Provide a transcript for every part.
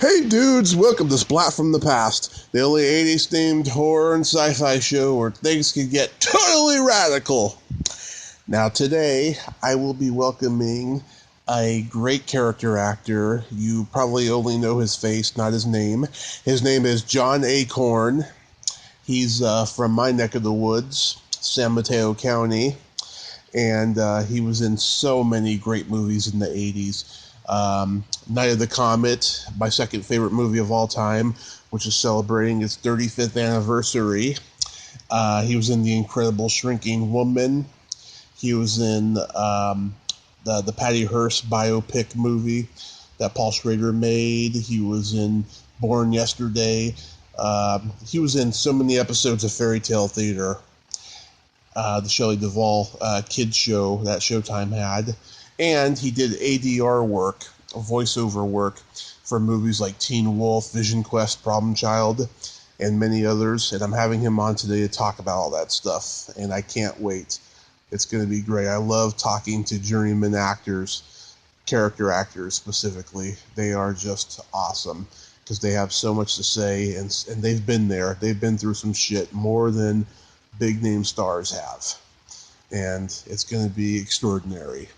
Hey dudes, welcome to Splat from the Past, the only 80s themed horror and sci-fi show where things can get totally radical. Now today, I will be welcoming a great character actor. You probably only know his face, not his name. His name is John Achorn. He's from my neck of the woods, San Mateo County, and he was in so many great movies in the 80s. Night of the Comet, my second favorite movie of all time, which is celebrating its 35th anniversary. He was in The Incredible Shrinking Woman. He was in the Patty Hearst biopic movie that Paul Schrader made. He was in Born Yesterday. He was in so many episodes of Fairy Tale Theater, the Shelley Duvall kids show that Showtime had. And he did ADR work, voiceover work, for movies like Teen Wolf, Vision Quest, Problem Child, and many others. And I'm having him on today to talk about all that stuff, and I can't wait. It's going to be great. I love talking to journeyman actors, character actors specifically. They are just awesome because they have so much to say, and they've been there. They've been through some shit more than big-name stars have. And it's going to be extraordinary.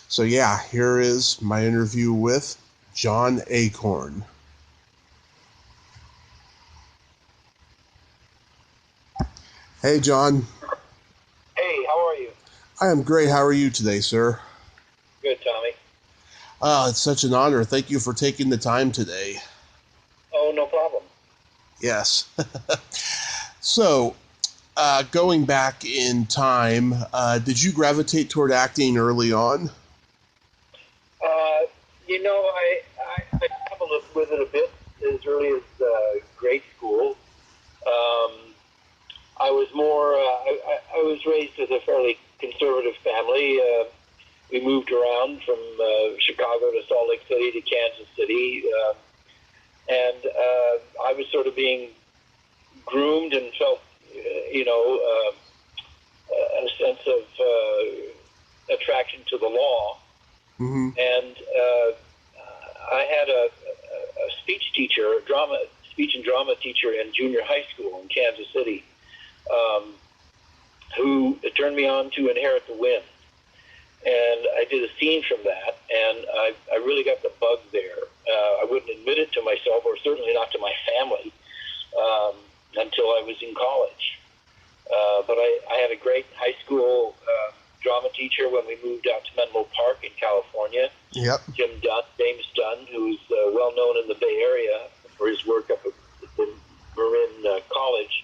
So yeah, here is my interview with John Achorn. Hey, John. Hey, how are you? I am great. How are you today, sir? Good, Tommy. It's such an honor. Thank you for taking the time today. Oh, no problem. Yes. So, going back in time, did you gravitate toward acting early on? I dabbled with it a bit as early as grade school. I was more. I was raised as a fairly conservative family. We moved around from Chicago to Salt Lake City to Kansas City, and I was sort of being groomed and felt, a sense of attraction to the law. Mm-hmm. And I had a speech teacher, speech and drama teacher in junior high school in Kansas City, who turned me on to Inherit the Wind. And I did a scene from that, and I really got the bug there. I wouldn't admit it to myself, or certainly not to my family, until I was in college. But I had a great high school drama teacher when we moved out to Menlo Park in California. Yep. James Dunn, who's well known in the Bay Area for his work up at Marin College.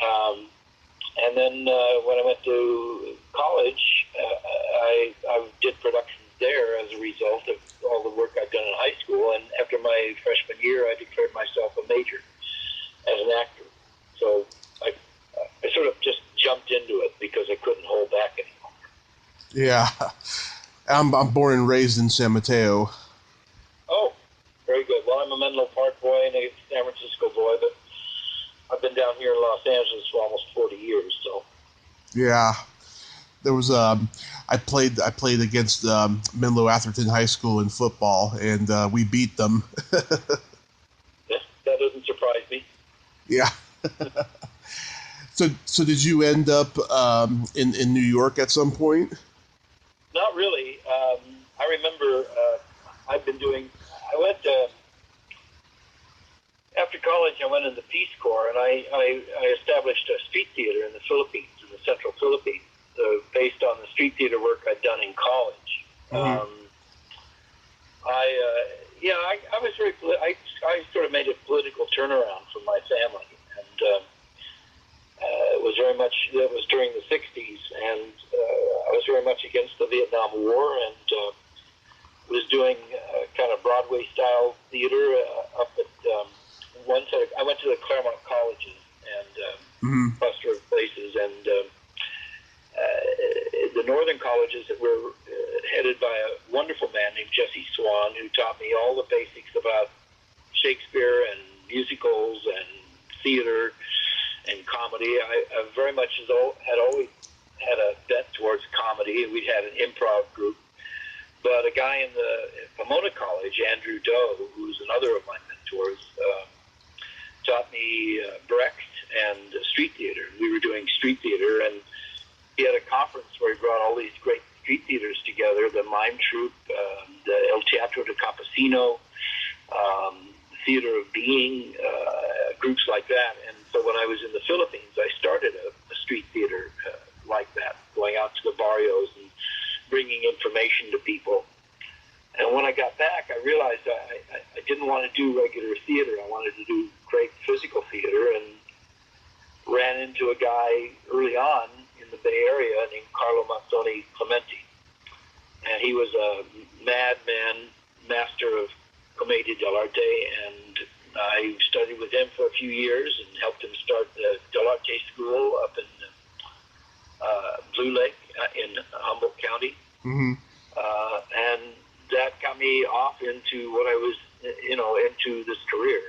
And then when I went to college, I did productions there as a result of all the work I'd done in high school. And after my freshman year, I declared myself a major as an actor. So I sort of just jumped into it because I couldn't hold back anymore. Yeah. I'm born and raised in San Mateo. Oh, very good. Well, I'm a Menlo Park boy and a San Francisco boy, but I've been down here in Los Angeles for almost 40 years. So. Yeah. There was I played against Menlo Atherton High School in football, and we beat them. That doesn't surprise me. Yeah. So did you end up in New York at some point? Not really. I remember I went after college. I went in the Peace Corps, and I established a street theater in the Philippines, in the central Philippines, based on the street theater work I'd done in college. Mm-hmm. I was very. I sort of made a political turnaround for my family, and it was very much. That was during the '60s, and I was very much against the Vietnam War, and was doing kind of Broadway style theater up at one side. I went to the Claremont colleges and cluster of places, and the northern colleges that were headed by a wonderful man named Jesse Swan, who taught me all the basics about Shakespeare and musicals and theater and comedy. I very much had always had a bent towards comedy, and we'd had an improv group. But a guy in the Pomona College, Andrew Doe, who's another of my mentors, taught me Brecht and street theater. We were doing street theater, and he had a conference where he brought all these great street theaters together, the Mime Troupe, the El Teatro de Campesino, Theater of Being, groups like that. And so when I was in the Philippines, I started a street theater like that, going out to the barrios and bringing information to people. And when I got back, I realized I didn't want to do regular theater. I wanted to do great physical theater, and ran into a guy early on in the Bay Area named Carlo Mazzoni Clementi. And he was a madman, master of Commedia dell'arte, and I studied with him for a few years and helped him start the dell'arte school up in Blue Lake in Humboldt County. Mm-hmm. And that got me off into what I was, into this career.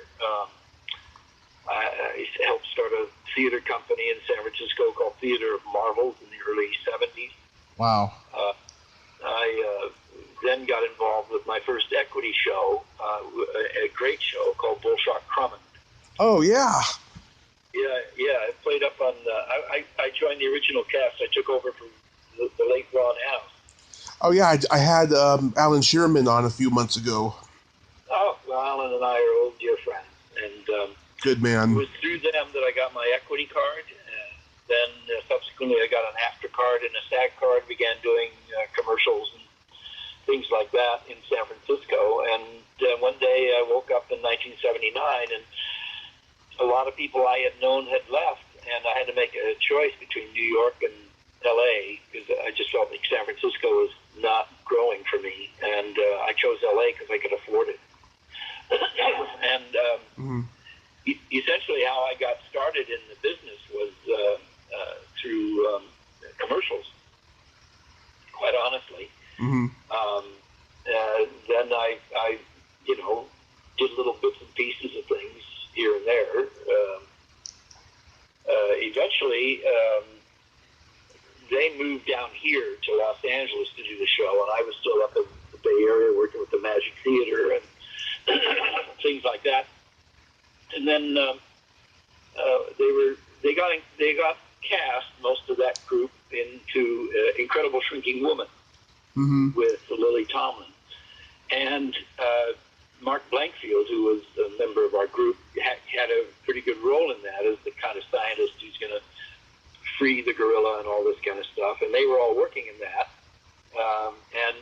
I helped start a theater company in San Francisco called Theater of Marvels in the early 70s. Wow. I then got involved with my first equity show, a great show called Bolshak Comet. Oh, yeah. Yeah. I played up on, I joined the original cast. I took over from the late Ron House. Oh, yeah, I had Alan Shearman on a few months ago. Oh, well, Alan and I are old dear friends. And good man. It was through them that I got my equity card. Then subsequently I got an after card and a SAG card, began doing commercials and things like that in San Francisco. And one day I woke up in 1979 and a lot of people I had known had left, and I had to make a choice between New York and L.A. because I just felt like San Francisco was not growing for me. And I chose L.A. because I could afford it. And essentially how I got started in the business was through commercials, quite honestly. Mm-hmm. Then I did little bits and pieces of things here and there. Eventually, they moved down here to Los Angeles to do the show, and I was still up in the Bay Area working with the Magic Theater and things like that. And then they got cast, most of that group, into Incredible Shrinking Woman with Lily Tomlin. And Mark Blankfield, who was a member of our group, had a pretty good role in that as the kind of scientist who's going to free the gorilla and all this kind of stuff. And they were all working in that. And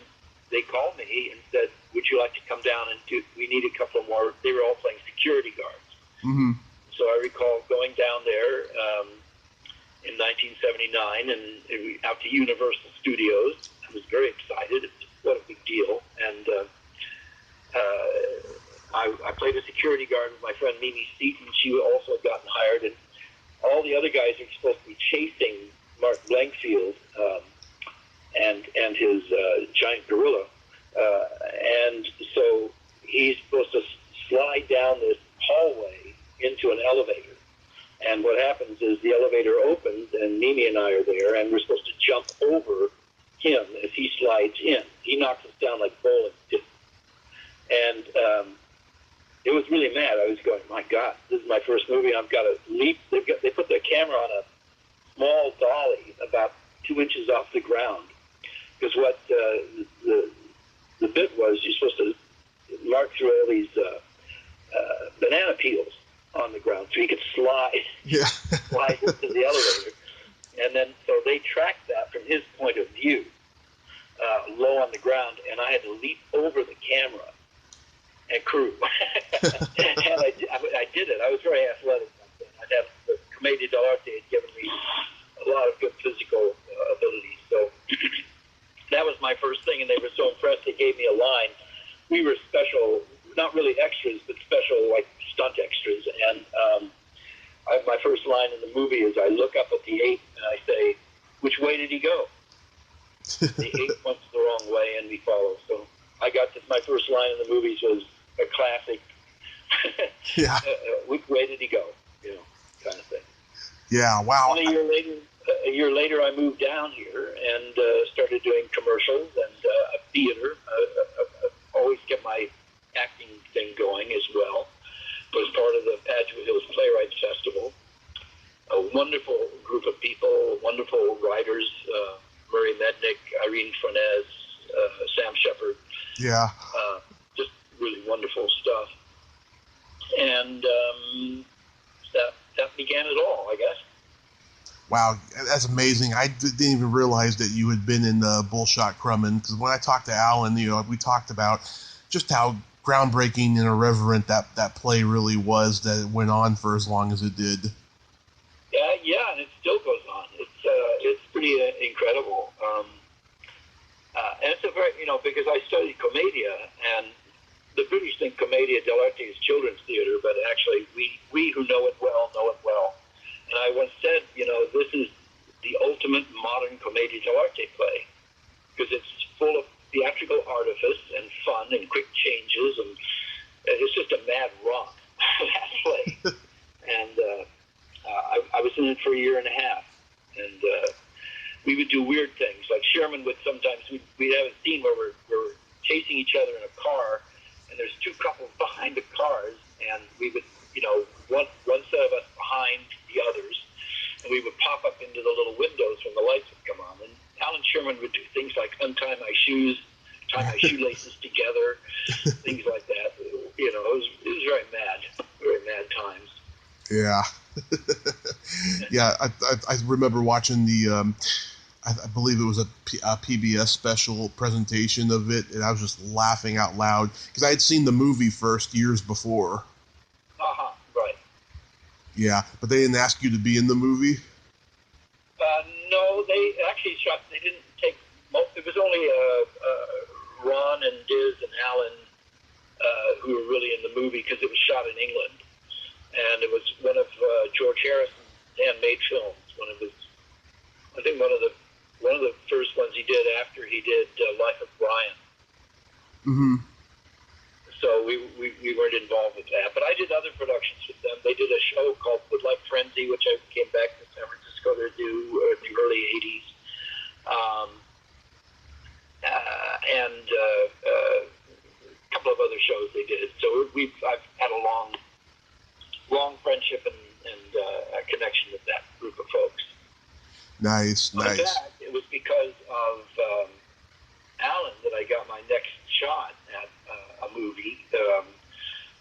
they called me and said, would you like to come down and we need a couple more. They were all playing security guards. Mm-hmm. So I recall going down there in 1979 and out to Universal Studios. I was very excited. What a big deal. And I played a security guard with my friend Mimi Seaton. She also had gotten hired, and all the other guys are supposed to be chasing Mark Blankfield and his giant gorilla. And so he's supposed to slide down this hallway into an elevator. And what happens is the elevator opens, and Mimi and I are there, and we're supposed to jump over him as he slides in. He knocks us down like bowling pins. And it was really mad. I was going, my God, this is my first movie. I've got to leap. They put the camera on a small dolly about 2 inches off the ground. Because what the bit was, you're supposed to mark through all these banana peels on the ground so you could slide into the elevator. And then, so they tracked that from his point of view, low on the ground, and I had to leap over the camera and crew. And I did it. I was very athletic. I'd have the Commedia dell'arte had given me a lot of good physical abilities. So that was my first thing, and they were so impressed. They gave me a line. We were special, not really extras, but special, like stunt extras. And my first line in the movie is I look up at the 8 and I say, which way did he go? The 8 went the wrong way and we follow. So I got this, my first line in the movies was a classic, which way did he go? Kind of thing. Yeah, wow. And a year later I moved down here and started doing commercials and theater. I always kept my acting thing getting going as well. Was part of the Padua Hills Playwrights Festival. A wonderful group of people, wonderful writers, Murray Mednick, Irene Fornez, Sam Shepard. Yeah. Just really wonderful stuff. And that began it all, I guess. Wow, that's amazing. I didn't even realize that you had been in Bullshot Crummin', because when I talked to Alan, we talked about just how groundbreaking and irreverent that play really was, that it went on for as long as it did. Yeah, and it still goes on. It's pretty incredible. And it's a very, because I studied commedia, and the British think commedia dell'arte is children's theater, but actually we who know it well. And I once said, this is the ultimate modern commedia dell'arte play, because it's full of theatrical artifice and fun and quick changes, and it's just a mad romp, that play. And I was in it for a year and a half, and we would do weird things. Like Sherman would sometimes, we'd have a scene where we're chasing each other in a car, and there's two couples behind the cars, and we would, one set of us behind the others, and we would pop up into the little windows when the lights would come on. And Alan Sherman would do things like untie my shoes, tie my shoelaces together, things like that. It was very mad times. Yeah. Yeah, I remember watching the, I believe it was a PBS special presentation of it, and I was just laughing out loud, because I had seen the movie first years before. Right. Yeah, but they didn't ask you to be in the movie? No, they actually they didn't take, it was only Ron and Diz and Alan who were really in the movie, because it was shot in England. And it was one of George Harrison's handmade films. I think one of the first ones he did after he did Life of Brian. Mm-hmm. So we weren't involved with that. But I did other productions with them. They did a show called Footlight Frenzy, which I came back to San Francisco to do in the early 80s. And a couple of other shows they did. So I've had a long friendship and a connection with that group of folks. Nice. In fact, it was because of Alan that I got my next shot at a movie.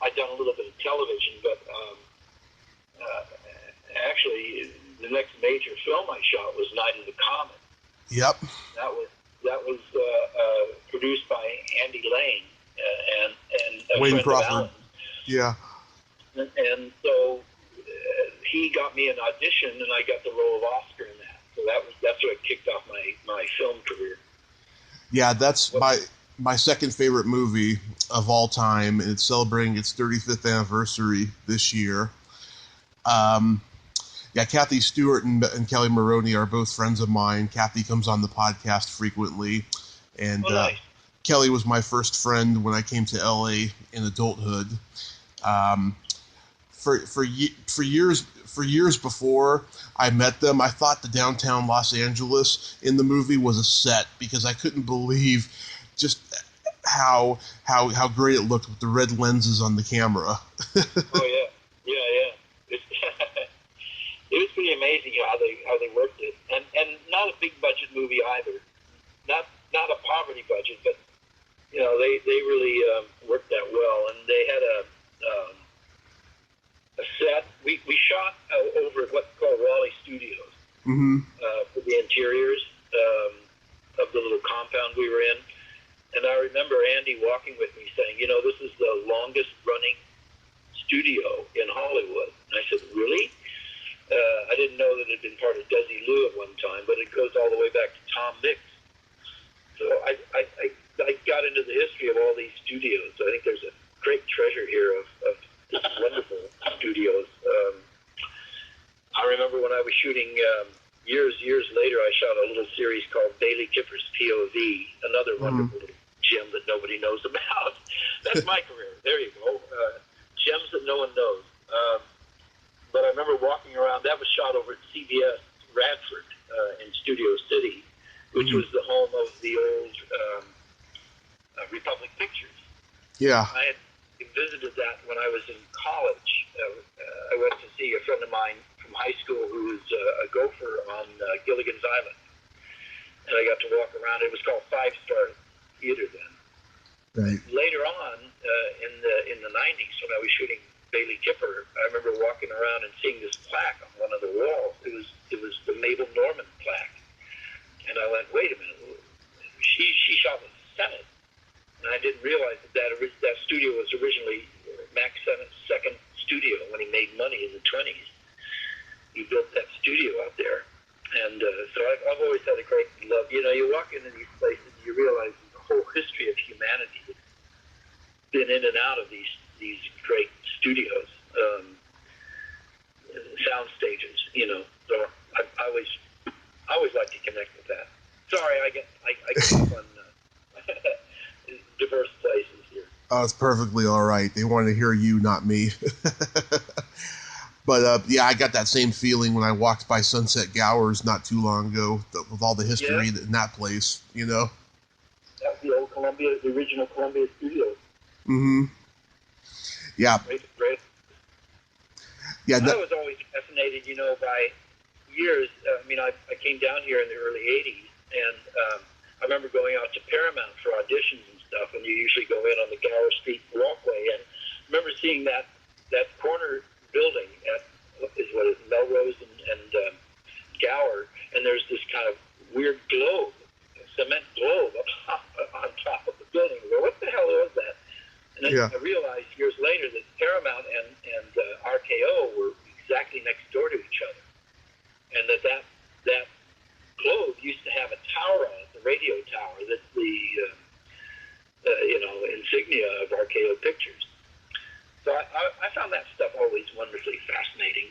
I'd done a little bit of television, but actually, the next major film I shot was Night of the Comet. Yep. That was produced by Andy Lane and Wayne friend Crawford. of Alan. Yeah. And so he got me an audition, and I got the role of Oscar in that. So that's what kicked off my film career. Yeah, that's my second favorite movie of all time, and it's celebrating its 35th anniversary this year. Yeah, Kathy Stewart and Kelly Maroney are both friends of mine. Kathy comes on the podcast frequently, and nice. Kelly was my first friend when I came to LA in adulthood. For years before I met them, I thought the downtown Los Angeles in the movie was a set, because I couldn't believe just how great it looked with the red lenses on the camera. Oh yeah. It was pretty amazing how they worked it, and not a big budget movie either, not a poverty budget, but they really worked that well, and they had a set. We shot over at what's called Raleigh Studios. Mm-hmm. For the interiors of the little compound we were in, and I remember Andy walking with me saying, this is the longest running studio in Hollywood. And I said, really? I didn't know that it had been part of Desi Lou at one time, but it goes all the way back to Tom Mix. So I got into the history of all these studios. I think there's a great treasure here of wonderful studios. I remember when I was shooting years later, I shot a little series called Bailey Kipper's POV, another wonderful gem that nobody knows about. That's my career. There you go. Gems that no one knows. But I remember walking around. That was shot over at CBS Radford in Studio City, which was the home of the old Republic Pictures. Yeah. visited that when I was in college. I went to see a friend of mine from high school who was a gopher on Gilligan's Island, and I got to walk around. It was called Five Star Theater then. Right. Later on, in the 90s, when I was shooting Bailey Kipper, I remember walking around and seeing this plaque on one of the walls. It was the Mabel Normand plaque, and I went, wait a minute, she shot with the Senate, and I didn't realize that studio was originally Max Sennett's second studio when he made money in the 20s. He built that studio out there, and so I've always had a great love. You know, you walk into these places, and you realize the whole history of humanity has been in and out of these great studios, sound stages. You know, so I always like to connect with that. Sorry, I get off on diverse places here. Oh, it's perfectly all right. They wanted to hear you, not me. But yeah, I got that same feeling when I walked by Sunset Gower's not too long ago, with all the history in that place. You know. That's the old Columbia, the original Columbia Studios. Mm-hmm. Yeah. Great. Yeah. I was always fascinated, you know, by years. I mean, I came down here in the early 80s, and I remember going out to Paramount for auditions and stuff, and you usually go in on the Gower Street walkway, and I remember seeing that corner building at Melrose and Gower, and there's this kind of weird globe, a cement globe on top of the building. I go, what the hell was that? And then I realized years later that Paramount and RKO were exactly next door to each other, and that globe used to have a tower on it, the radio tower, that's the insignia of RKO Pictures. So I found that stuff always wonderfully fascinating.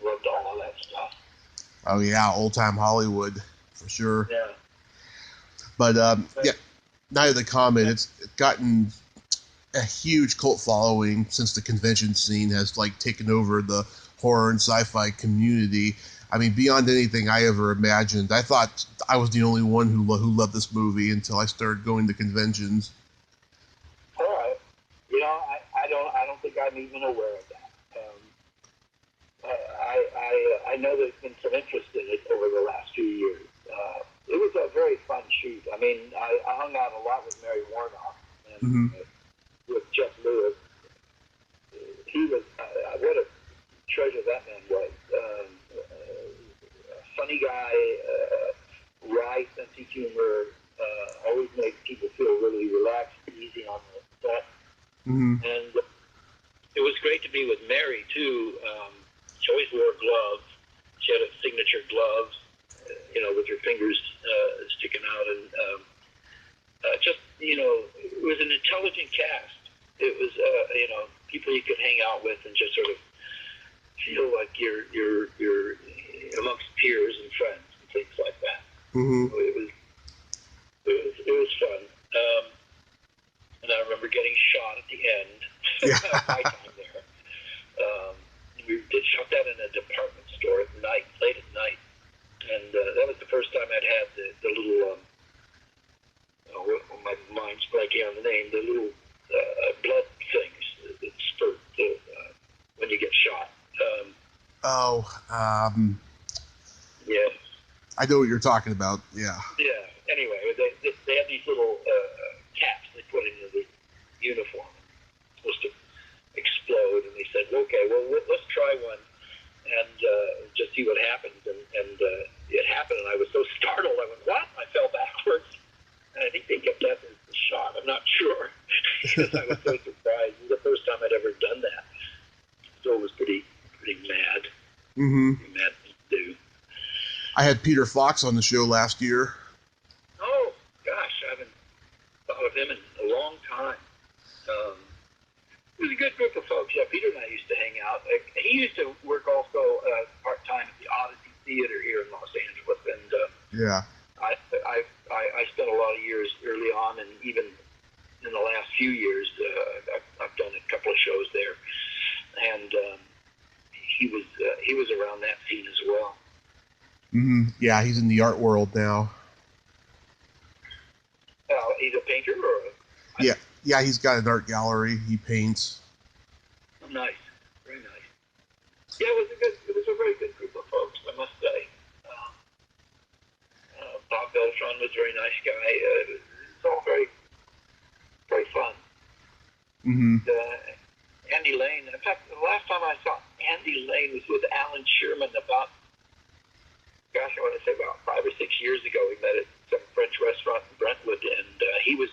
Loved all of that stuff. Oh yeah, old time Hollywood for sure. Yeah. But yeah, Night of the Comet, it's gotten a huge cult following since the convention scene has taken over the horror and sci-fi community. I mean, beyond anything I ever imagined. I thought I was the only one who loved this movie until I started going to conventions. All right. You know, I don't think I'm even aware of that. I know there's been some interest in it over the last few years. It was a very fun shoot. I mean, I hung out a lot with Mary Warnock and with Jeff Lewis. He was what a treasure that man was. Funny guy, wry sense of humor, always made people feel really relaxed, easy on the set. And it was great to be with Mary too. She always wore gloves. She had a signature glove, with her fingers sticking out, and just it was an intelligent cast. It was people you could hang out with and just sort of feel like you're amongst peers and friends and things like that. So it was fun. And I remember getting shot at the end. My time there. We did shot that in a department store at night, late at night, and that was the first time I'd had the little. My mind's blanking on the name. The little blood things that spurt when you get shot. Yeah. I know what you're talking about. Yeah. Yeah. Anyway, they had these little caps they put into the uniform, supposed to explode, and they said, "Okay, well, let's try one and just see what happens." And it happened, and I was so startled. I went, "What?" I fell backwards, and I think they kept that as the shot. I'm not sure because I was so surprised. It was the first time I'd ever done that, so it was pretty mad. Pretty mad to do. I had Peter Fox on the show last year. Oh gosh, I haven't thought of him in a long time. It was a good group of folks. Yeah, Peter and I used to hang out. He used to work also part-time at the Odyssey Theater here in Los Angeles, and I spent a lot of years early on, and even in the last few years, I've done a couple of shows there, and he was around that scene as well. Yeah, he's in the art world now. He's a painter, or yeah, Yeah, he's got an art gallery. He paints. Oh, nice, very nice. Yeah, it was a very good group of folks, I must say. Bob Beltran was a very nice guy. It's all very, very fun. Mm-hmm. Andy Lane. In fact, the last time I saw Andy Lane was with Alan Sherman about, gosh, I want to say about 5 or 6 years ago. We met at some French restaurant in Brentwood, and he was,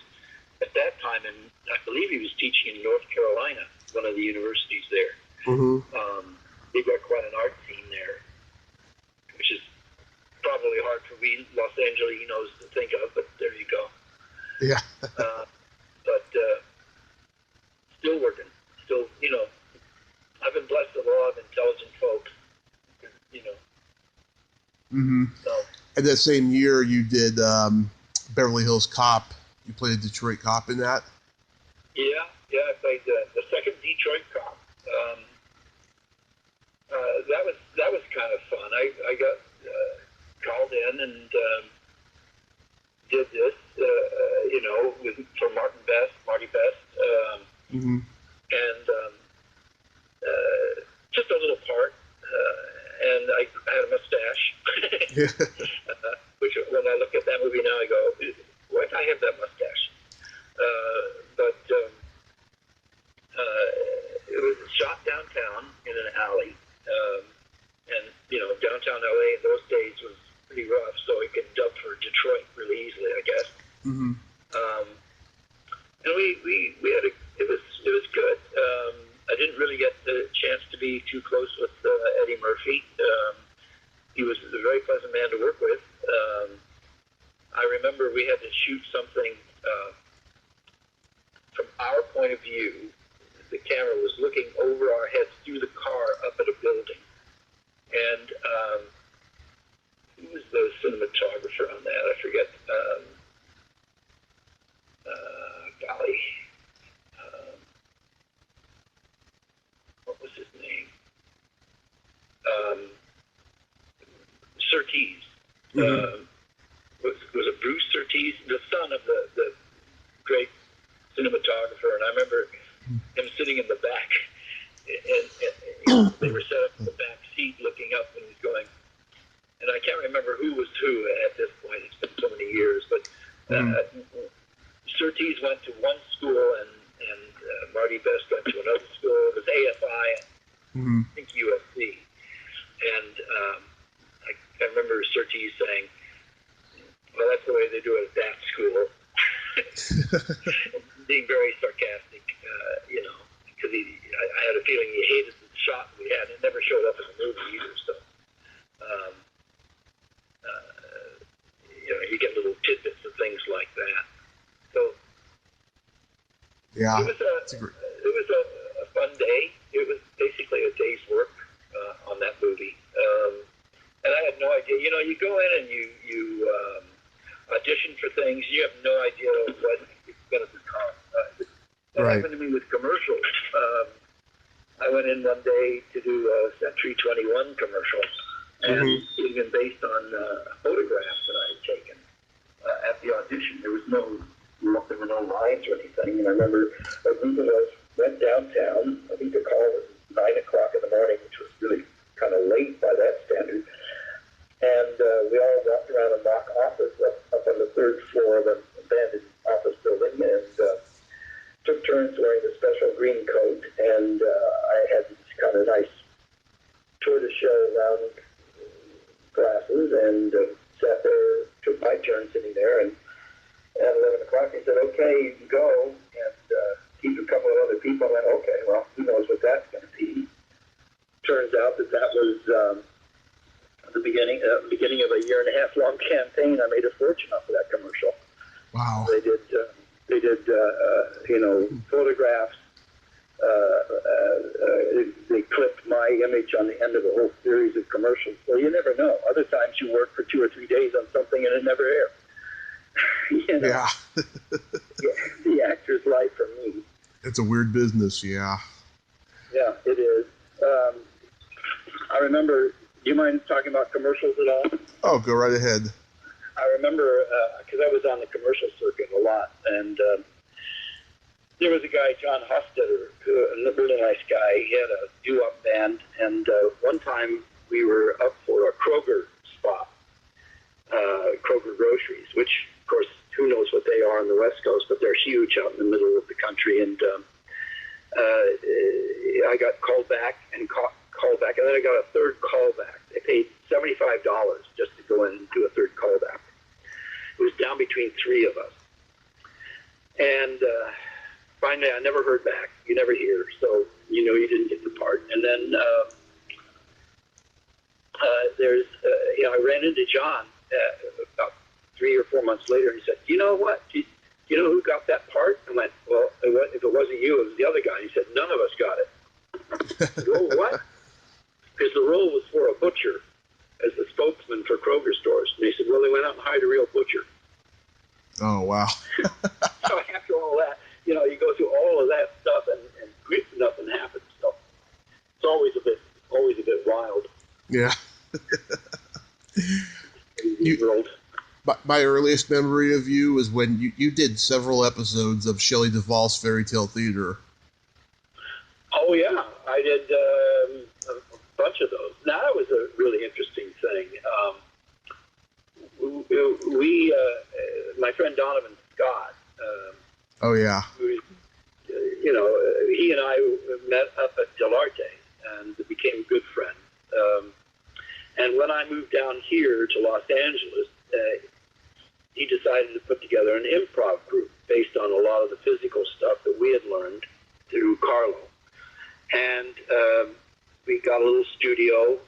at that time, and I believe he was teaching in North Carolina, one of the universities there. Mm-hmm. They've got quite an art scene there, which is probably hard for we Los Angelinos to think of, but there you go. Yeah. But still working. Still, I've been blessed with a lot of intelligent folks, Mm-hmm. So, and that same year, you did Beverly Hills Cop. You played a Detroit cop in that? Yeah, I played the second Detroit cop. That was kind of fun. I got called in and did this, for Marty Best, Mm-hmm. and just a little part. And I had a mustache, which when I look at that movie now, I go, why did I have that mustache? But it was shot downtown in an alley, and downtown LA in those days was pretty rough, so it could dub for Detroit really easily, I guess. Mm-hmm. And we had it was good. I didn't really get the chance to be too close with Eddie Murphy. He was a very pleasant man to work with. I remember we had to shoot something from our point of view. The camera was looking over our heads through the car up at a building. And who was the cinematographer on that? I forget. Golly. What was his name? Surtees. Mm-hmm. Was it Bruce Surtees, the son of the great cinematographer? And I remember him sitting in the back, and they were set up in the back seat looking up, and he's going, and I can't remember who was who at this point. It's been so many years, but Surtees went to one school, and Marty Best went to another school. It was AFI, Mm-hmm. I think USC. And I remember Surtees saying, well, that's the way they do it at that school. Being very sarcastic, because I had a feeling he hated the shot we had. It never showed up in the movie either, so. You get little tidbits of things like that. So Yeah. it was a fun day. It was basically a day's work on that movie, and I had no idea. You go in and you audition for things. You have no idea what it's going to become. That Right. happened to me with commercials. I went in one day to do a Century 21 commercial, and even based on photographs that I had taken at the audition, there were no lines or anything. And I remember a group of us went downtown. I think the call was 9 o'clock in the morning, which was really kind of late by that standard. And we all walked around a mock office up on the third floor of an abandoned office building, and took turns wearing a special green coat. And I had this kind of nice tortoiseshell round glasses, and sat there, took my turn sitting there, and at 11 o'clock he said, okay, you can go, and keep a couple of other people. I went, okay, well, who knows what that's going to be. Turns out that was the beginning of a 1.5-year long campaign. I made a fortune off of that commercial. Wow. They did photographs. They clipped my image on the end of a whole series of commercials. Well, you never know. Other times you work for 2 or 3 days on something and it never aired. Yeah. The actor's life for me. It's a weird business, yeah. Yeah, it is. I remember, do you mind talking about commercials at all? Oh, go right ahead. I remember, because I was on the commercial circuit a lot, and there was a guy, John Achorn, a really nice guy. He had a doo-wop band, and one time we were up for a Kroger spot, Kroger Groceries, which, of course, who knows what they are on the West Coast, but they're huge out in the middle of the country. And I got called back, and then I got a third callback. They paid $75 just to go in and do a third callback. It was down between three of us. And finally, I never heard back. You never hear, so you know you didn't get the part. And then I ran into John about 3 or 4 months later, and he said, "You know what? Do you know who got that part?" I went, "Well, if it wasn't you, it was the other guy." He said, "None of us got it." I go, "Oh, what?" Because the role was for a butcher as the spokesman for Kroger stores. And he said, "Well, they went out and hired a real butcher." Oh, wow. So after all that, you go through all of that stuff, and nothing happens. So it's always a bit wild. Yeah. World. My earliest memory of you is when you did several episodes of Shelley Duvall's Fairy Tale Theater. Oh, yeah. I did a bunch of those. Now, that was a really interesting thing. My friend Donovan Scott, oh, yeah. He and I met up at Delarte and became good friends. And when I moved down here to Los Angeles, he decided to put together an improv group based on a lot of the physical stuff that we had learned through Carlo. And we got a little studio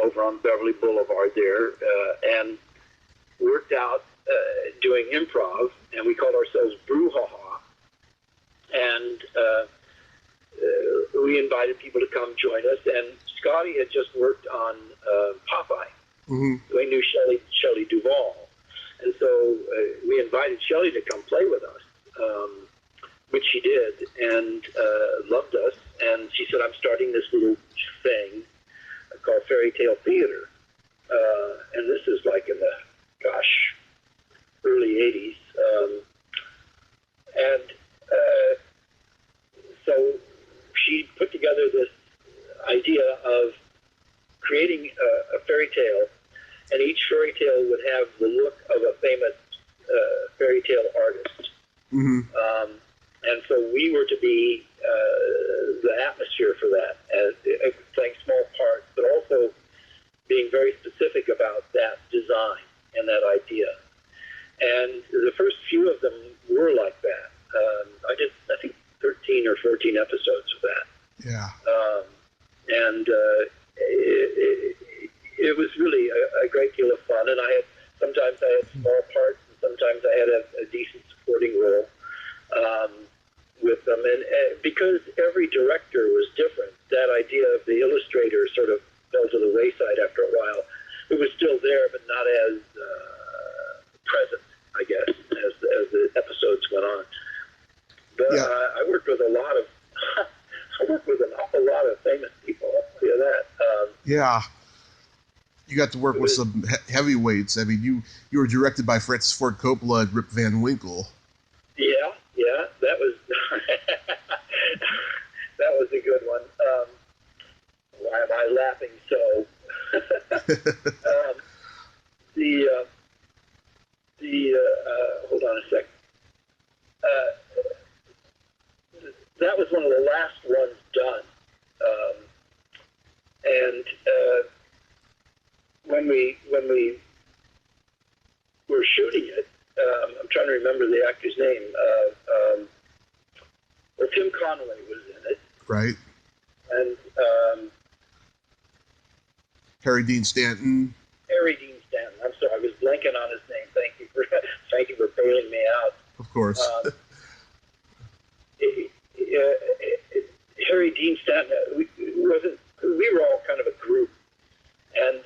over on Beverly Boulevard there, and worked out doing improv, and we called ourselves Brouhaha. And we invited people to come join us, and Scotty had just worked on Popeye. Mm-hmm. So he knew Shelley Duvall. And so we invited Shelley to come play with us, which she did, and loved us. And she said, "I'm starting this little thing called Fairy Tale Theater." And this is like in the, early 80s. So she put together this idea of creating a fairy tale, and each fairy tale would have the look of a famous fairy tale artist. Mm-hmm. And so we were to be the atmosphere for that, playing small parts, but also being very specific about that design and that idea. And the first few of them were like that. I did, I think, 13 or 14 episodes of that. Yeah. And it was really a great deal of fun. And sometimes I had small parts, and sometimes I had a decent supporting role with them. And because every director was different, that idea of the illustrator sort of fell to the wayside after a while. It was still there, but not as present, I guess, as the episodes went on. But yeah. I worked with an awful lot of famous people. I'll tell you that. Yeah. You got to work with some heavyweights. I mean, you were directed by Francis Ford Coppola and Rip Van Winkle. Yeah, that was that was a good one. Why am I laughing so? Hold on a sec. That was one of the last ones done, and when we were shooting it, I'm trying to remember the actor's name. Well, Tim Conway was in it, right? And Harry Dean Stanton. I'm sorry, I was blanking on his name. Thank you for bailing me out. Of course. Harry Dean Stanton. We were all kind of a group, and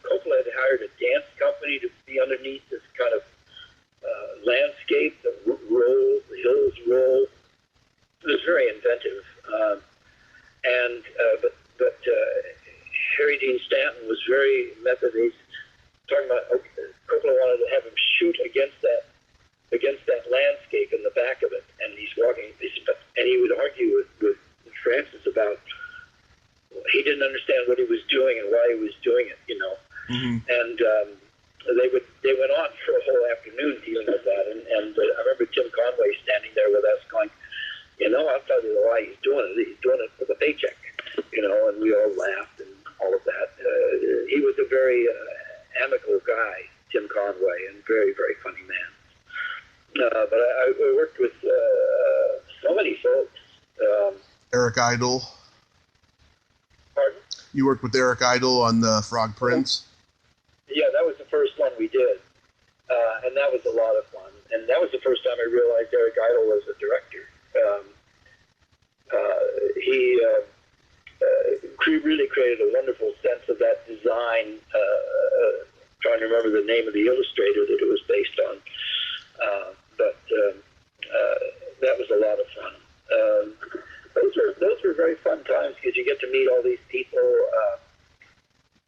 Coppola had hired a dance company to be underneath this kind of landscape, the hills roll. It was very inventive, but Harry Dean Stanton was very method. He's talking about Coppola wanted to have him shoot against that against that landscape in the back of it, and he's walking, and he would argue with Francis about he didn't understand what he was doing and why he was doing it, you know. Mm-hmm. And they went on for a whole afternoon dealing with that, and I remember Tim Conway standing there with us going, you know, I'll tell you why he's doing it. He's doing it for the paycheck, you know, and we all laughed and all of that. He was a very amicable guy, Tim Conway, and very, very funny man. But I worked with so many folks. Eric Idle. Pardon? You worked with Eric Idle on the Frog Prince? Yeah, that was the first one we did. And that was a lot of fun. And that was the first time I realized Eric Idle was a director. He really created a wonderful sense of that design. Trying to remember the name of the illustrator that it was based on. But that was a lot of fun. Those were very fun times because you get to meet all these people.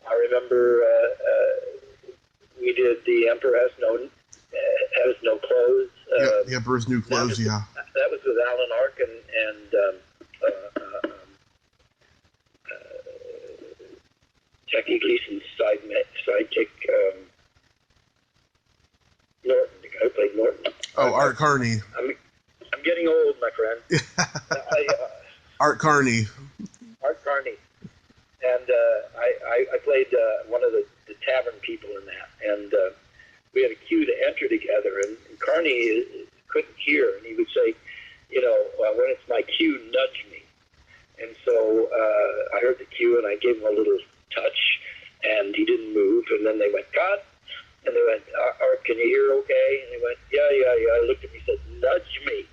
I remember we did The Emperor Has No Clothes. The Emperor's New Clothes, yeah. That was with Alan Arkin and Jackie Gleason's sidekick, Norton, the guy who played Norton. Oh, Art Carney. I'm getting old, my friend. Art Carney. Art Carney. And I played one of the tavern people in that. And we had a cue to enter together. And Carney couldn't hear. And he would say, you know, when it's my cue, nudge me. And so I heard the cue and I gave him a little touch. And he didn't move. And then they went, cut. And they went, Art, can you hear okay? And he went, yeah. I looked at me and said, nudge me.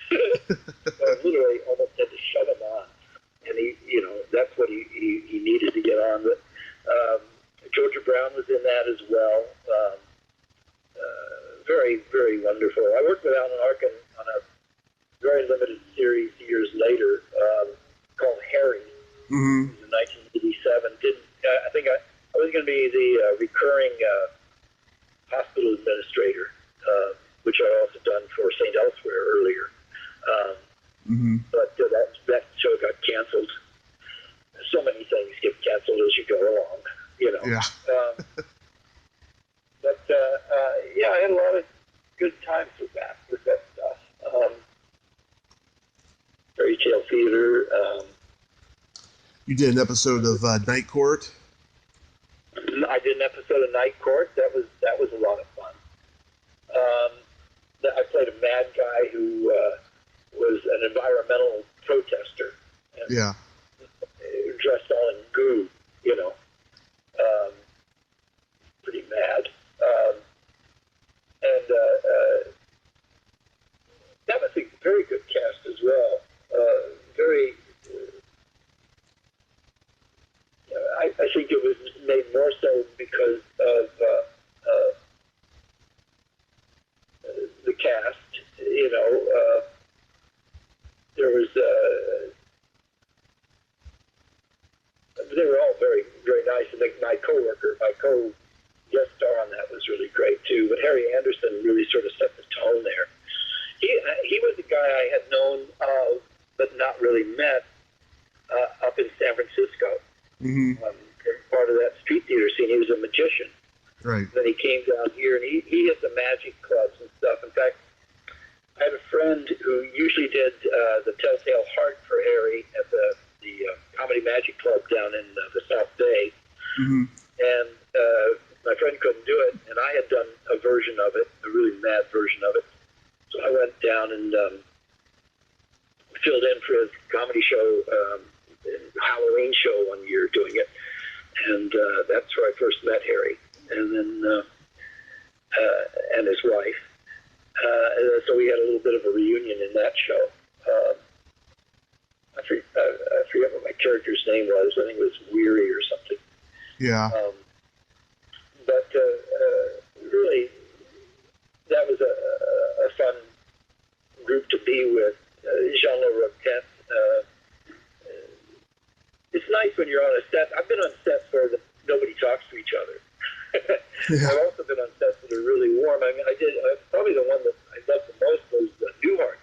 So I literally almost had to shut him on. And he, you know, that's what he needed to get on. But Georgia Brown was in that as well. Very, very wonderful. I worked with Alan Arkin on a very limited series years later called Harry. Mm-hmm. In 1987. I think I was going to be the recurring hospital administrator, which I also done for St. Elsewhere earlier. But that show got canceled. So many things get canceled as you go along, you know. Yeah. Yeah, I had a lot of good times with that stuff. Fairy Tale Theater. You did an episode of Night Court. I did an episode of Night Court. That was a lot of fun. I played a mad guy who was an environmental protester. And yeah. Dressed all in goo, you know. Pretty mad. That was a very good cast as well. Very. I think it was made more so because of the cast. You know, there was. They were all very, very nice, and my co-guest star on that was really great too. But Harry Anderson really sort of set the tone there. He was a guy I had known of, but not really met up in San Francisco. Mm-hmm. Part of that street theater scene. He was a magician. Right. Then he came down here, and he hit the magic clubs and stuff. In fact, I had a friend who usually did the Telltale Heart for Harry at the Comedy Magic Club down in the South Bay. Mm-hmm. And my friend couldn't do it, and I had done a version of it, a really mad version of it. So I went down and filled in for his comedy show, Halloween show one year doing it. And that's where I first met Harry, and then and his wife. And so we had a little bit of a reunion in that show. I forget what my character's name was. I think it was Weary or something. Yeah. But really, that was a fun group to be with. Jean-Louis Roquette. It's nice when you're on a set. I've been on sets where nobody talks to each other. Yeah. I've also been on sets that are really warm. I mean, I probably the one that I loved the most was Newhart.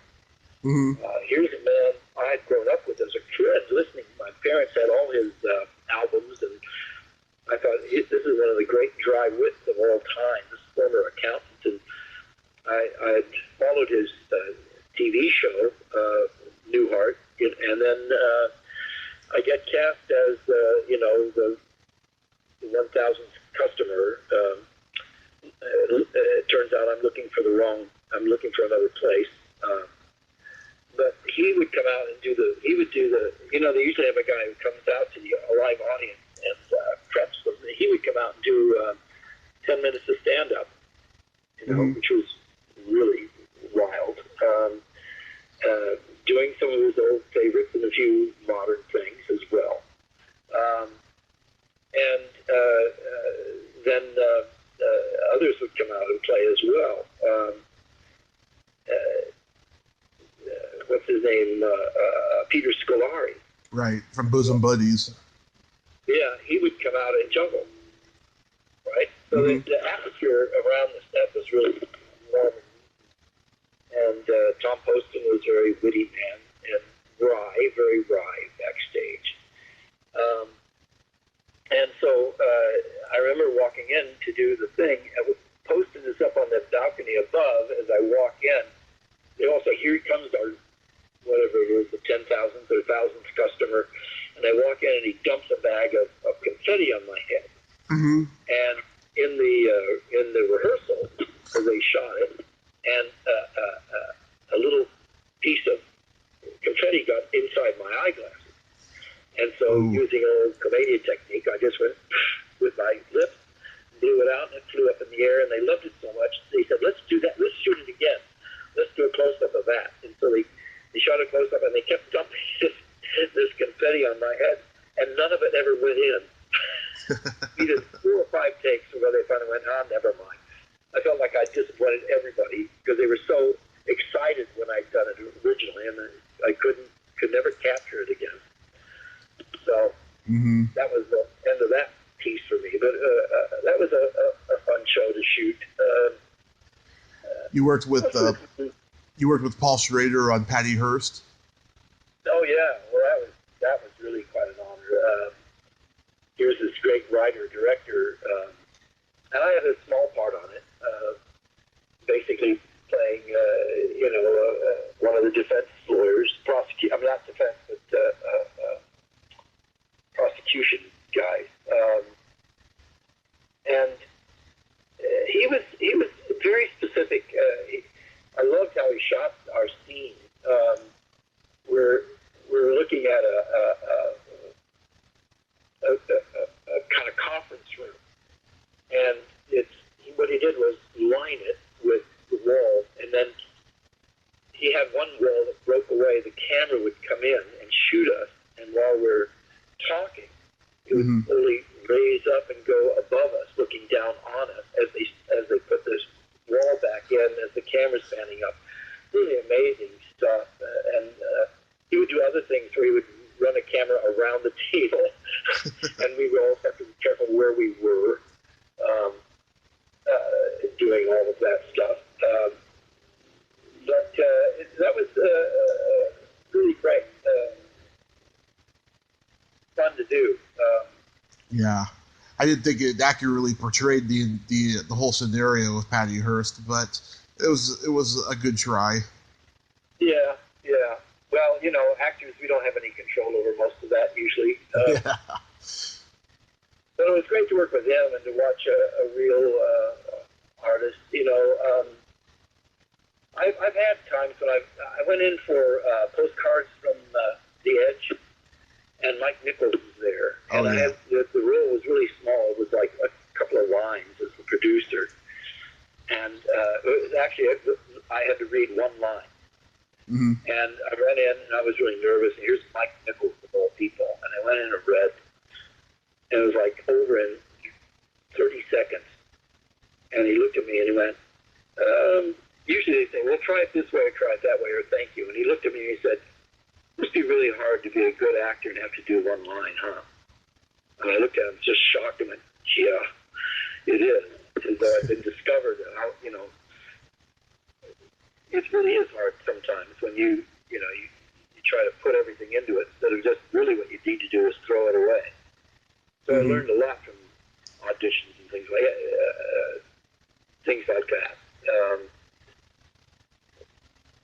Mm-hmm. Here's a man I had grown up with as a kid, listening. My parents had all his albums, and I thought, this is one of the great dry wits of all time, this former accountant. And I had followed his TV show, Newhart, and then I get cast as, the 1,000th customer. It turns out I'm looking for another place. But he would come out and they usually have a guy who comes out to a live audience and preps them. He would come out and do 10 minutes of stand-up, which was really wild. Doing some of his old favorites and a few modern things as well. Then others would come out and play as well. What's his name? Peter Scolari. Right, from Bosom Buddies. Yeah, he would come out and juggle. Right? So the atmosphere around the set was really warm. And Tom Poston was a very witty man and very wry backstage. And so I remember walking in to do the thing, and Poston is up on the balcony above. As I walk in, they all say, "Here comes our, whatever it was, the 10,000th or 1,000th customer." And I walk in, and he dumps a bag of confetti on my head. Mm-hmm. And in the rehearsal, as they shot it, and a little piece of confetti got inside my eyeglasses. And so, using an old comedian technique, I just went with my lips, blew it out, and it flew up in the air, and they loved it so much, they said, "Let's do that, let's shoot it again. Let's do a close-up of that." And so they shot a close-up, and they kept dumping this confetti on my head, and none of it ever went in. We did 4 or 5 takes where they finally went, never mind. I felt like I disappointed everybody, because they were so excited when I'd done it originally, and I could never capture it again. So that was the end of that piece for me. But that was a fun show to shoot. You worked with Paul Schrader on Patty Hearst. Oh yeah, well that was really quite an honor. He was this great writer-director, and I had a small part on it. Basically playing, one of the defense lawyers, I'm not defense, but prosecution guys, and he was very specific. I loved how he shot our scene. We're looking at a kind of conference room, and what he did was line it with the wall, and then he had one wall that broke away. The camera would come in and shoot us, and while we're talking, it would slowly raise up and go above us, looking down on us as they put this wall back in as the camera's panning up. Really amazing stuff. And he would do other things where he would run a camera around the table, and we would also have to be careful where we were doing all of that stuff. But that was really great. Fun to do. Yeah, I didn't think it accurately portrayed the whole scenario with Patty Hearst, but it was a good try. Yeah. Well, actors, we don't have any control over most of that usually. Yeah. But it was great to work with him and to watch a real artist. I've had times when I went in for postcards from The Edge, and Mike Nichols was there. And I had the role was really small. It was like a couple of lines as the producer. And it was actually, I had to read one line. And I went in, and I was really nervous. And here's Mike Nichols, of all people. And I went in and read. And it was like over in 30 seconds. And he looked at me, and he went, usually they say, well, try it this way or try it that way, or thank you. And he looked at me, and he said, it must be really hard to be a good actor and have to do one line, huh? And I looked at him, just shocked, and went, yeah, it is. As though I'd been discovered, it really is hard sometimes when you try to put everything into it instead of just really what you need to do is throw it away. So I learned a lot from auditions and things like that.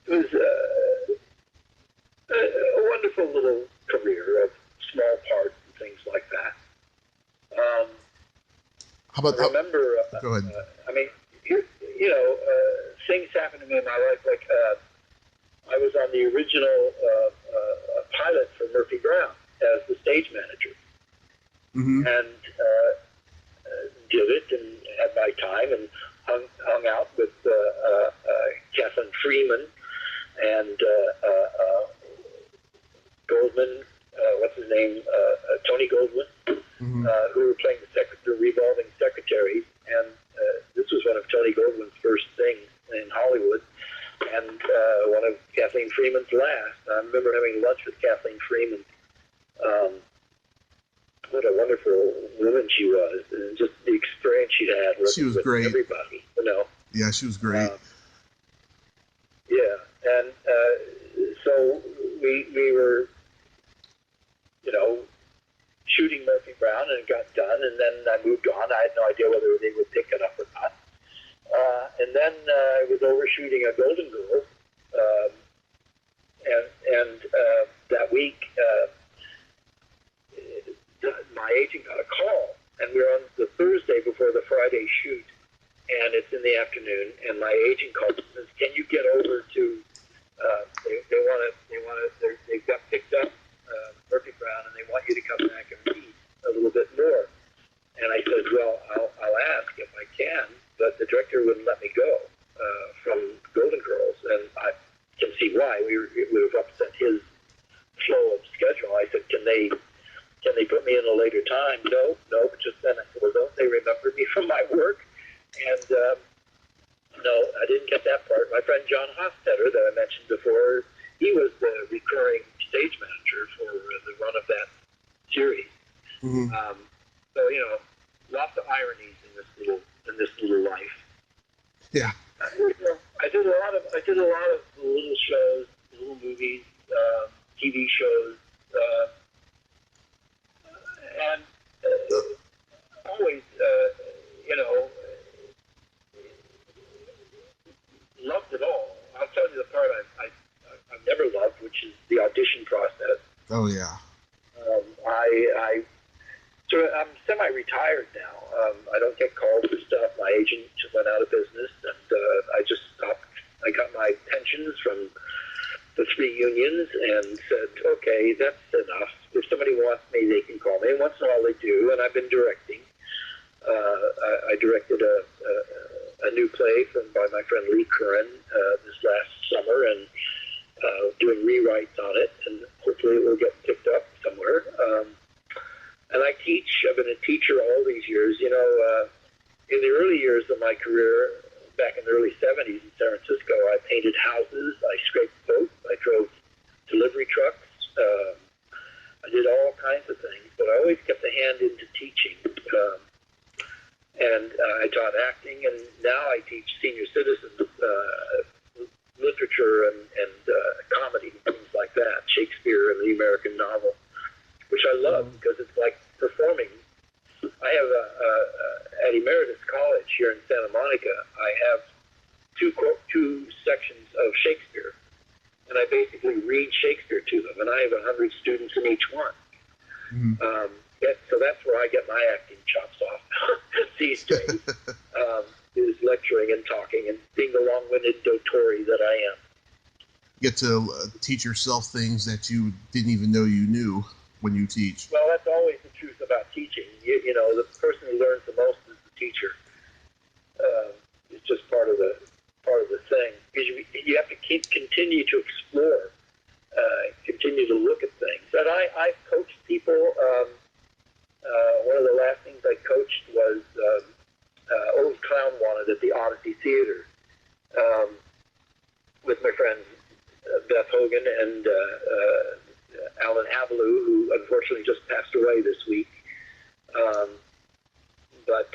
It was a wonderful little career of small parts and things like that. How about? I remember. Go ahead. Things happened to me in my life. Like I was on the original pilot for Murphy Brown as the stage manager, and did it and had my time and hung out with Kathleen Freeman and Goldman. What's his name? Tony Goldwyn, who were playing the revolving secretaries, and this was one of Tony Goldwyn's first things in Hollywood, and one of Kathleen Freeman's last. I remember having lunch with Kathleen Freeman. What a wonderful woman she was, and just the experience she'd had with great. Everybody, Yeah, she was great. And so we were, shooting Murphy Brown, and it got done, and then I moved on. I had no idea whether they would pick it up or not. And then I was overshooting a Golden Girls, and that week my agent got a call, and we were on the Thursday before the Friday shoot, and it's in the afternoon, and my agent called and says, "Can you get over to? They've got picked up Murphy Brown, and they want you to come back and read a little bit more." And I said, "Well, I'll ask if I can," but the director wouldn't let me go from Golden Girls, and I can see why. It would have upset his flow of schedule. I said, "Can they put me in a later time?" No, but just then I said, "Well, don't they remember me from my work?" And no, I didn't get that part. My friend John Hofstetter, that I mentioned before, he was the recurring stage manager for the run of that series. So lots of ironies in this little life. Yeah. I did a lot of little shows, little movies, TV shows, and always, loved it all. I'll tell you the part I've never loved, which is the audition process. Oh yeah. I'm semi-retired now. I don't get called for stuff. My agent went out of business, and I just stopped. I got my pensions from the 3 unions and said, "Okay, that's enough. If somebody wants me, they can call me." And once in a while they do, and I've been directing. I directed a new play by my friend Lee Curran this last summer, and doing rewrites on it, and hopefully it will get picked up somewhere. And I teach. I've been a teacher all these years. In the early years of my career, back in the early 70s in San Francisco, I painted houses, I scraped boats, I drove delivery trucks. I did all kinds of things, but I always kept a hand into teaching. And I taught acting, and now I teach senior citizens literature and comedy, things like that, Shakespeare and the American novel, which I love because it's like performing. I have at Emeritus College here in Santa Monica, I have two sections of Shakespeare, and I basically read Shakespeare to them, and I have 100 students in each one. So that's where I get my acting chops off these days, is lecturing and talking and being the long-winded dotori that I am. Get to teach yourself things that you didn't even know you knew when you teach. Well, that's always the truth about teaching. The person who learns the most is the teacher. It's just part of the thing. Because you have to continue to explore, continue to look at things. And I've coached people. One of the last things I coached was Old Clown Wanted at the Odyssey Theater with my friends Beth Hogan and Alan Avalou, who unfortunately just passed away this week. But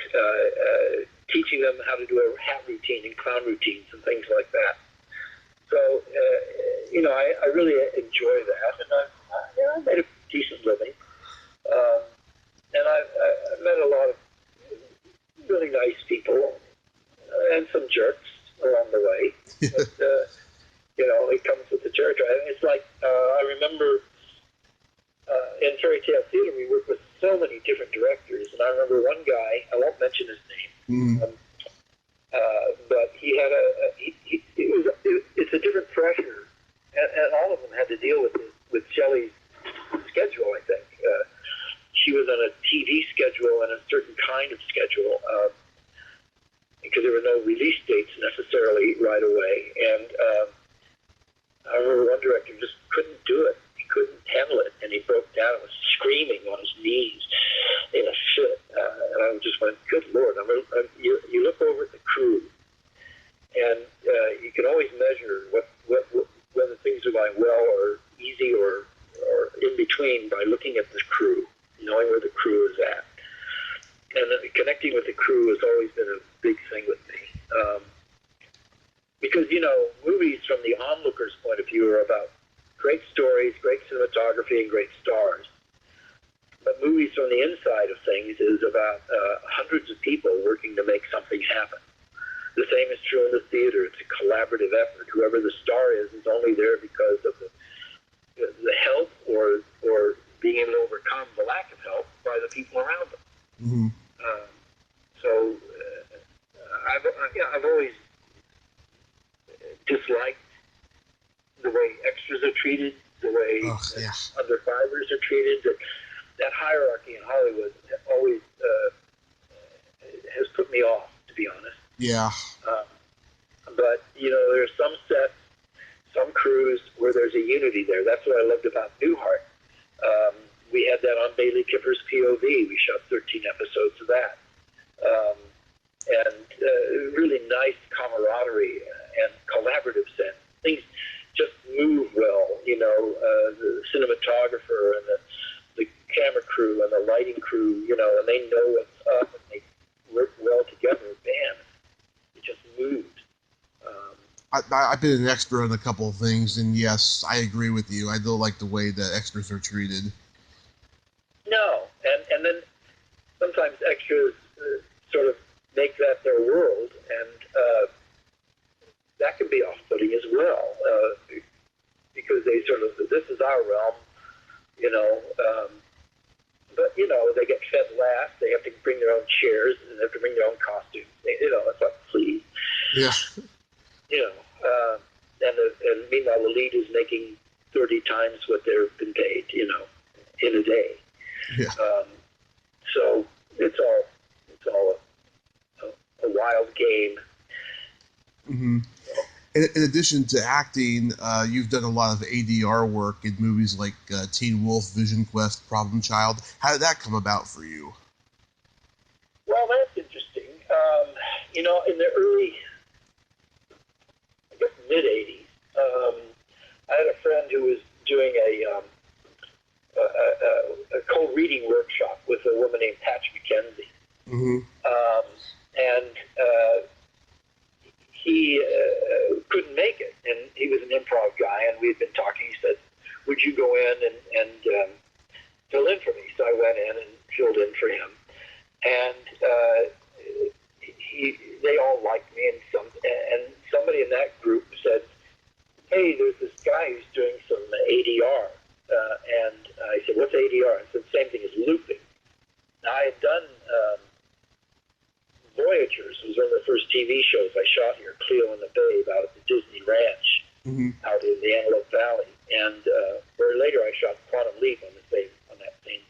teaching them how to do a hat routine and clown routines and things like that. So, I really enjoy that, and I made a decent living. And I met a lot of really nice people and some jerks along the way. But, it comes with the territory. It's like, I remember in Fairy Tale Theater, we worked with so many different directors, and I remember one guy, I won't mention his name, but he had it's a different pressure, and all of them had to deal with Shelley's schedule, I think. She was on a TV schedule and a certain kind of schedule, because there were no release dates necessarily right away, and I remember one director just couldn't do it. He couldn't handle it, and he broke down and was screaming on his knees in a fit. And I just went, good Lord. You look over at the crew, and you can always measure whether things are going well or easy or in between by looking at the crew, knowing where the crew is at. And connecting with the crew has always been a big thing with me. Because, movies from the onlooker's point of view are about great stories, great cinematography, and great stars. But movies from the inside of things is about hundreds of people working to make something happen. The same is true in the theater. It's a collaborative effort. Whoever the star is only there because of the help or being able to overcome the lack of help by the people around them. Mm-hmm. I've always disliked the way extras are treated, the way under fivers are treated. That hierarchy in Hollywood always has put me off, to be honest. Yeah. But there are some sets, some crews where there's a unity there. That's what I loved about Newhart. We had that on Bailey Kipper's POV. We shot 13 episodes of that. And really nice camaraderie and collaborative sense. Things just move well, the cinematographer and the camera crew and the lighting crew, and they know what's up and they work well together. Man, it just moved. I've been an extra in a couple of things, and yes, I agree with you. I don't like the way that extras are treated. No, and then sometimes extras sort of make that their world, and that can be off-putting as well, because they sort of, this is our realm, but, they get fed last, they have to bring their own chairs, and they have to bring their own costumes, it's like, please. Yeah. And meanwhile, the lead is making 30 times what they've been paid, in a day. Yeah. So it's all a wild game. Mm-hmm. In addition to acting, you've done a lot of ADR work in movies like Teen Wolf, Vision Quest, Problem Child. How did that come about for you? Well, that's interesting. In the early, I guess, mid-'80s, I had a friend who was doing a co-reading workshop with a woman named Patch McKenzie. Mm-hmm. And he couldn't make it, and he was an improv guy, and we had been talking. He said, would you go in and fill in for me? So I went in and filled in for him. And they all liked me, and somebody in that group said, hey, there's this guy who's doing some ADR. And I said, what's ADR? I said, same thing as looping. Now, I had done Voyagers. It was one of the first TV shows I shot here, Cleo and the Babe, out at the Disney Ranch, out in the Antelope Valley. And where later I shot Quantum Leap on that same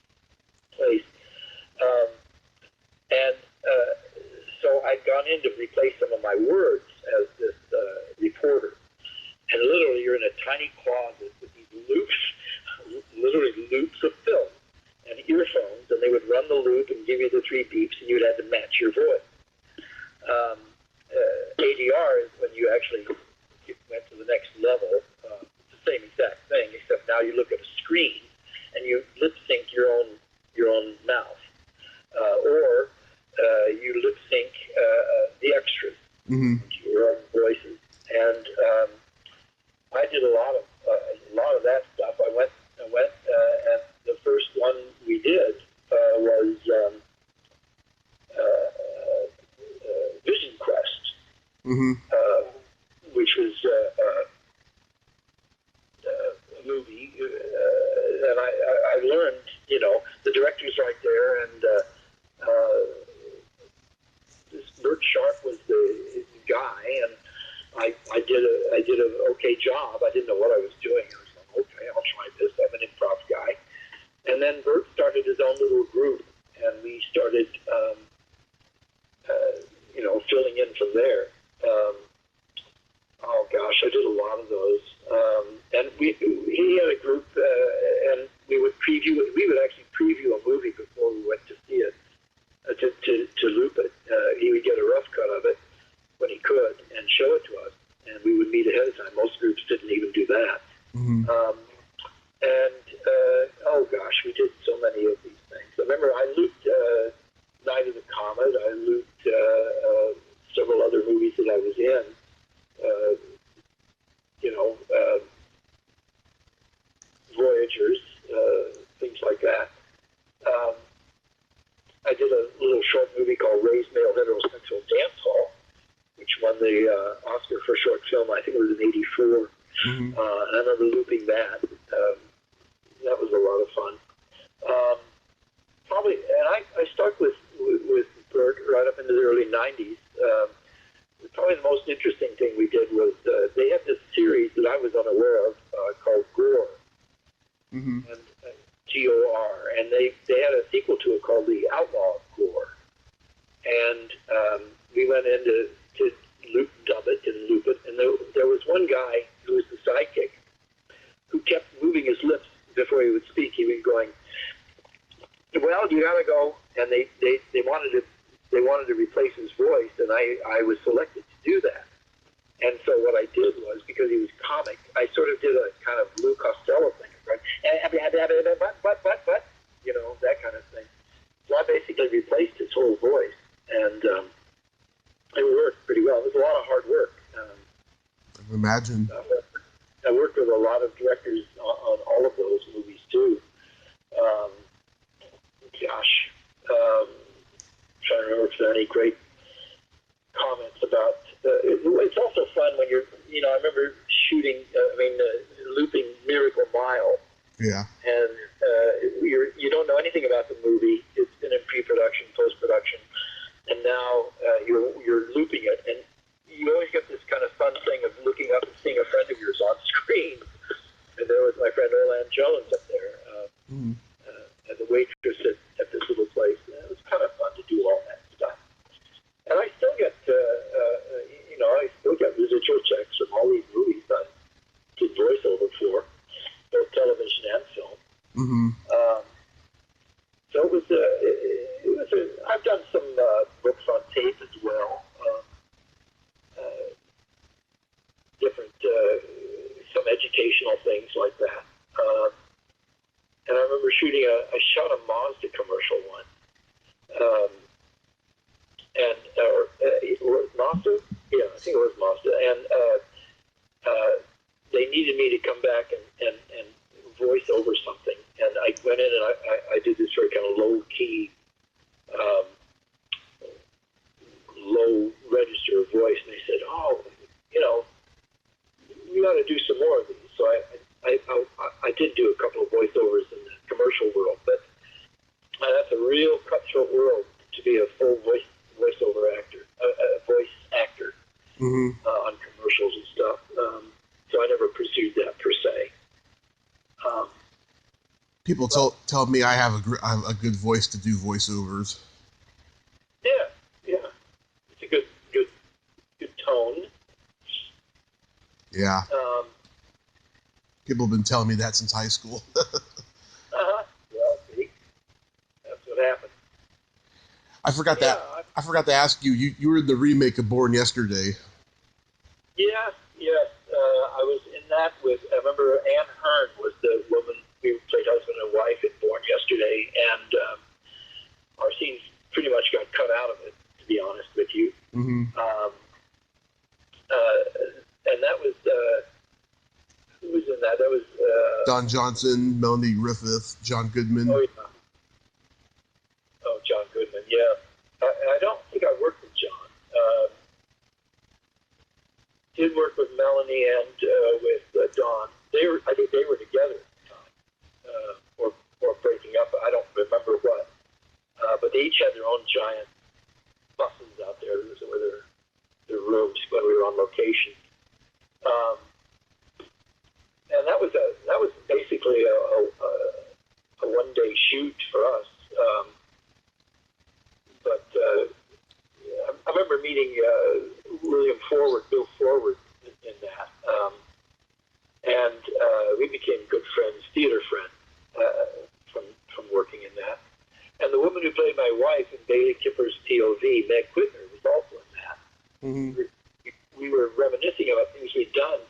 place. So I'd gone in to replace some of my words as this reporter. And literally, you're in a tiny closet with these loops, literally loops of film and earphones, and they would run the loop and give you the 3 beeps, and you'd have to match your voice. ADR is when you actually went to the next level. It's the same exact thing, except now you look at a screen and you lip sync your own mouth, or you lip sync the extras, your own voices. And the director's right there, and this Bert Sharp was the guy, and I did an okay job. I didn't know what I was doing. I was like, okay, I'll try this. I'm an improv guy. And then Bert started his own little group, and we started, filling in from there. Oh gosh, I did a lot of those. And he had a group, and we would actually preview a movie before we went to see it, to loop it. He would get a rough cut of it when he could and show it to us, and we would meet ahead of time. Most groups didn't even do that. Mm-hmm. Oh gosh, we did so many of these things. I remember I looped Night of the Comet. I looped several other movies that I was in. Voyagers, things like that. I did a little short movie called Ray's Male Heterosexual Dance Hall, which won the Oscar for short film. I think it was in '84. Mm-hmm. And I remember looping that. That was a lot of fun. I stuck with Bert right up into the early '90s. Probably the most interesting thing we did was they had this series that I was unaware of called Gore, Mm-hmm. and G-O-R, and they had a sequel to it called The Outlaw of Gore, and we went in to dub it and loop it, and there was one guy who was the sidekick who kept moving his lips before he would speak. He was going, "Well, you gotta go," and they wanted to replace his voice, and I was selected to do that. And so what I did was, because he was comic, I sort of did a kind of Lou Costello thing, right? But, that kind of thing. So I basically replaced his whole voice, and it worked pretty well. It was a lot of hard work. I can imagine. I worked with a lot of directors on all of those movies, too. Trying to remember if there are any great comments about it's also fun when I remember shooting, looping Miracle Mile. Yeah. And you don't know anything about the movie. It's been in pre-production, post-production, and now you're looping it. And you always get this kind of fun thing of looking up and seeing a friend of yours on screen. And there was my friend Orland Jones up there, as a waitress at this little place. And it was kind of fun to do all that stuff. And I still get, residual checks from all these movies I did voiceover for, both television and film. Mm-hmm. So it was I've done some books on tape as well. Different, some educational things like that. And I remember shooting I shot a Mazda commercial one. Or Mazda? Yeah, I think it was Mazda. And they needed me to come back and voice over something. And I went in and I did this very kind of low-key, low register voice. And they said, you ought to do some more of these. So I did do a couple of voiceovers in the commercial world, but that's a real cutthroat world to be a full voiceover actor, a voice actor on commercials and stuff. So I never pursued that per se. People tell me I have a good voice to do voiceovers. Yeah, it's a good tone. Yeah. People have been telling me that since high school. Well, see, that's what happened. I forgot to ask you. You were in the remake of Born Yesterday. Yes. I was in that with. I remember Ann Hearn was the woman we played husband and wife in Born Yesterday, and our scenes pretty much got cut out of it. To be honest with you. Mm-hmm. And that was who was in that? That was Don Johnson, Melanie Griffith, John Goodman. Oh, yeah. John Goodman. Yeah, I don't think I worked with John. Did work with Melanie and with Don. I think they were together at the time, or breaking up. I one giant buses out there. Those were their rooms when we were on location. And that was basically a one-day shoot for us. But I remember meeting Bill Forward in that. And we became good friends, theater friends, from working in that. And the woman who played my wife in Bailey Kipper's TOV, Meg Whitner, was also in that. Mm-hmm. We were reminiscing about things we'd done,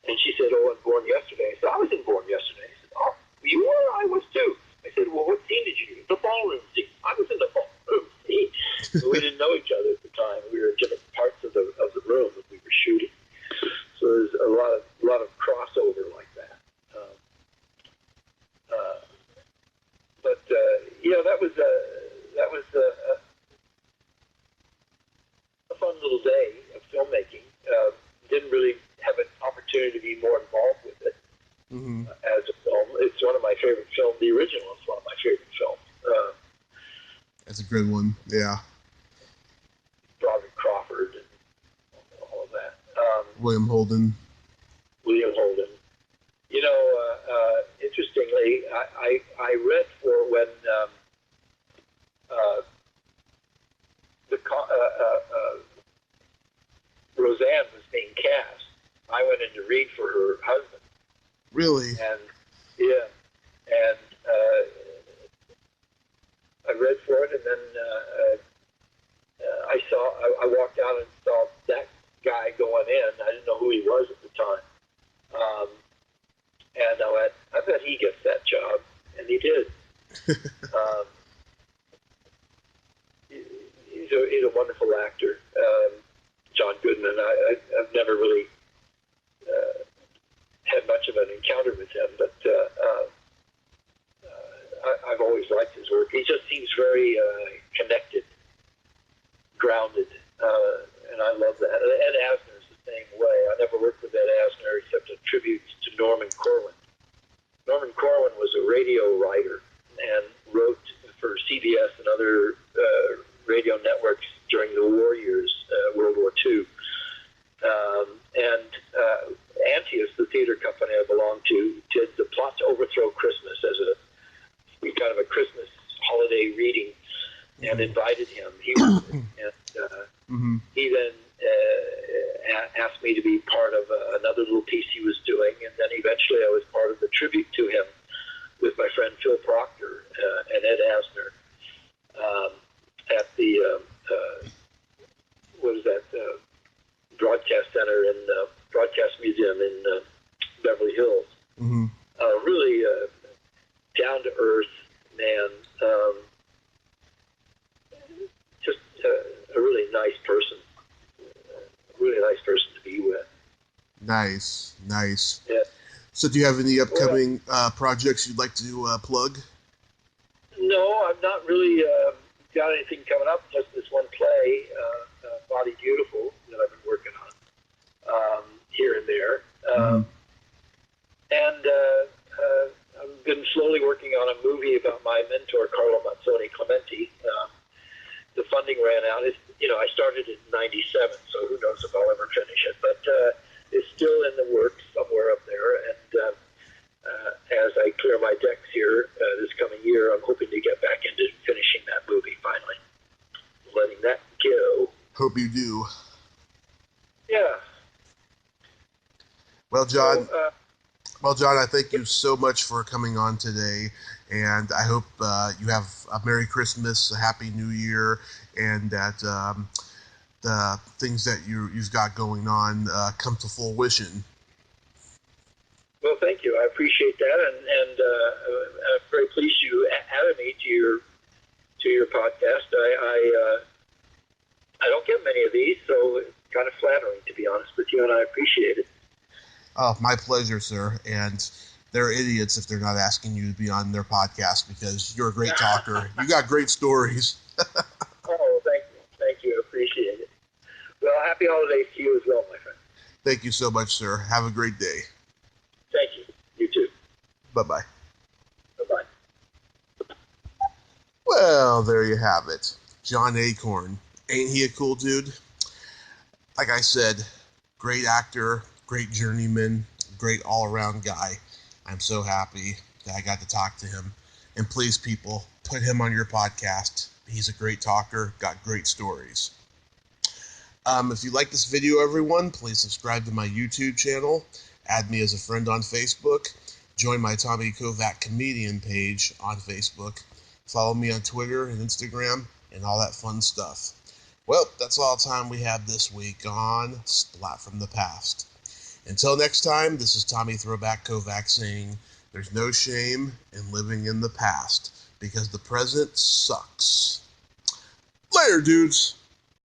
and she said, "Oh, in Born Yesterday." I said, "I was in Born Yesterday." I said, "Oh, you were? I was too." I said, "Well, what scene did you do?" "The ballroom scene." "I was in the ballroom scene." We didn't know each other at the time. We were in different parts of the room that we were shooting. So there's a lot of crossover like that. But that was a fun little day of filmmaking. Didn't really have an opportunity to be more involved with it as a film. It's one of my favorite films. The original is one of my favorite films. That's a good one. Yeah. Broderick Crawford and all of that. William Holden. Interestingly, I read for when Roseanne was being cast. I went in to read for her husband. Really? And I read for it, and then I walked out and saw that guy going in. I didn't know who he was at the time. And I went, I bet he gets that job. And he did. He's a wonderful actor. John Goodman. I've never really had much of an encounter with him, but I've always liked his work. He just seems very connected, grounded, and I love that. Ed Asner's the same way. I never worked with Ed Asner except in tributes to Norman Corwin. Norman Corwin was a radio writer and wrote for CBS and other radio networks during the war years, World War II. And Antius, the theater company I belonged to, did the Plot to Overthrow Christmas as a kind of a Christmas holiday reading, and invited him. He was, and he then asked me to be part of another little piece he was doing, and then eventually I was part of the tribute to him with my friend Phil Proctor and Ed Asner at the what is that broadcast center in broadcast museum in Beverly Hills. Really down to earth man, just a really nice person. Really nice person to be with. Nice. Yeah. So do you have any upcoming projects you'd like to plug? No, I've not really got anything coming up. Just this one play, Body Beautiful, that I've been working on here and there. And I've been slowly working on a movie about my mentor, Carlo Mazzoni Clementi. The funding ran out. I started in '97, so who knows if I'll ever finish it. But it's still in the works somewhere up there. And as I clear my decks here this coming year, I'm hoping to get back into finishing that movie finally. Letting that go. Hope you do. Yeah. Well, John, I thank you so much for coming on today, and I hope you have a Merry Christmas, a Happy New Year, and that the things that you've got going on come to fruition. Well, thank you. I appreciate that, and I'm very pleased you added me to your podcast. I don't get many of these, so it's kind of flattering, to be honest with you, and I appreciate it. Oh, my pleasure, sir. And they're idiots if they're not asking you to be on their podcast because you're a great talker. You got great stories. Oh, thank you. I appreciate it. Well, happy holidays to you as well, my friend. Thank you so much, sir. Have a great day. Thank you. You too. Bye-bye. Bye-bye. Well, there you have it. John Achorn. Ain't he a cool dude? Like I said, great actor, great journeyman, great all-around guy. I'm so happy that I got to talk to him. And please, people, put him on your podcast. He's a great talker, got great stories. If you like this video, everyone, please subscribe to my YouTube channel, add me as a friend on Facebook, join my Tommy Kovac comedian page on Facebook, follow me on Twitter and Instagram, and all that fun stuff. Well, that's all the time we have this week on Splat from the Past. Until next time, this is Tommy Throwback Kovac saying, there's no shame in living in the past, because the present sucks. Later, dudes!